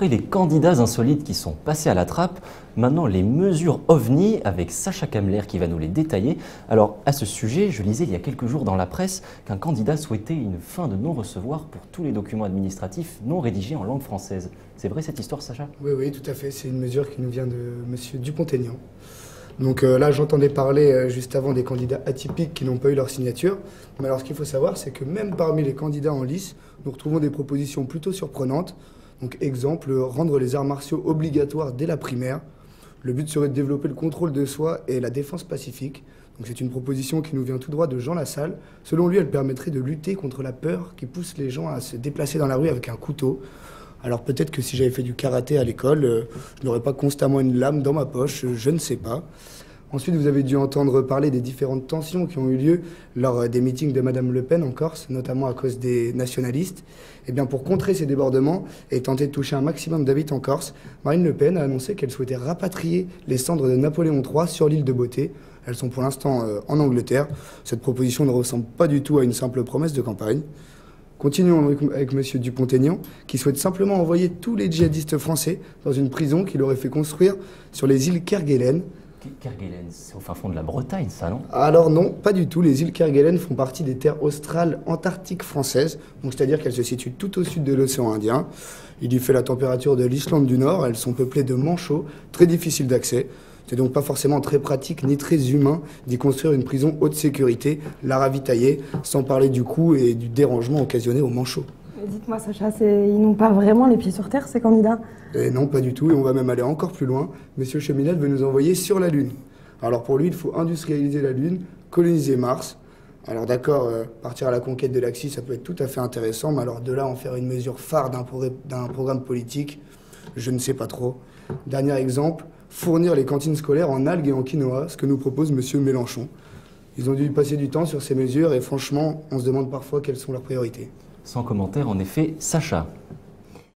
Après les candidats insolites qui sont passés à la trappe, maintenant les mesures OVNI avec Sacha Kamler qui va nous les détailler. Alors à ce sujet, je lisais il y a quelques jours dans la presse qu'un candidat souhaitait une fin de non-recevoir pour tous les documents administratifs non rédigés en langue française. C'est vrai cette histoire, Sacha? Oui, tout à fait. C'est une mesure qui nous vient de M. Dupont-Aignan. Donc là, j'entendais parler juste avant des candidats atypiques qui n'ont pas eu leur signature. Mais alors, ce qu'il faut savoir, c'est que même parmi les candidats en lice, nous retrouvons des propositions plutôt surprenantes. Donc, exemple, rendre les arts martiaux obligatoires dès la primaire. Le but serait de développer le contrôle de soi et la défense pacifique. Donc, c'est une proposition qui nous vient tout droit de Jean Lassalle. Selon lui, elle permettrait de lutter contre la peur qui pousse les gens à se déplacer dans la rue avec un couteau. Alors peut-être que si j'avais fait du karaté à l'école, je n'aurais pas constamment une lame dans ma poche, je ne sais pas. Ensuite, vous avez dû entendre parler des différentes tensions qui ont eu lieu lors des meetings de Madame Le Pen en Corse, notamment à cause des nationalistes. Eh bien, pour contrer ces débordements et tenter de toucher un maximum d'habitants en Corse, Marine Le Pen a annoncé qu'elle souhaitait rapatrier les cendres de Napoléon III sur l'île de Beauté. Elles sont pour l'instant en Angleterre. Cette proposition ne ressemble pas du tout à une simple promesse de campagne. Continuons avec M. Dupont-Aignan, qui souhaite simplement envoyer tous les djihadistes français dans une prison qu'il aurait fait construire sur les îles Kerguelen. Kerguelen, c'est au fin fond de la Bretagne, ça, non? Alors non, pas du tout. Les îles Kerguelen font partie des terres australes antarctiques françaises, donc c'est-à-dire qu'elles se situent tout au sud de l'océan Indien. Il y fait la température de l'Islande du Nord, elles sont peuplées de manchots, très difficiles d'accès. C'est donc pas forcément très pratique ni très humain d'y construire une prison haute sécurité, la ravitailler, sans parler du coût et du dérangement occasionné aux manchots. Dites-moi Sacha, ils n'ont pas vraiment les pieds sur terre ces candidats? Et non, pas du tout, et on va même aller encore plus loin. Monsieur Cheminel veut nous envoyer sur la Lune. Alors pour lui, il faut industrialiser la Lune, coloniser Mars. Alors d'accord, partir à la conquête de l'Axis, ça peut être tout à fait intéressant, mais alors de là en faire une mesure phare d'un programme politique, je ne sais pas trop. Dernier exemple, fournir les cantines scolaires en algues et en quinoa, ce que nous propose M. Mélenchon. Ils ont dû passer du temps sur ces mesures et franchement, on se demande parfois quelles sont leurs priorités. Sans commentaire, en effet, Sacha.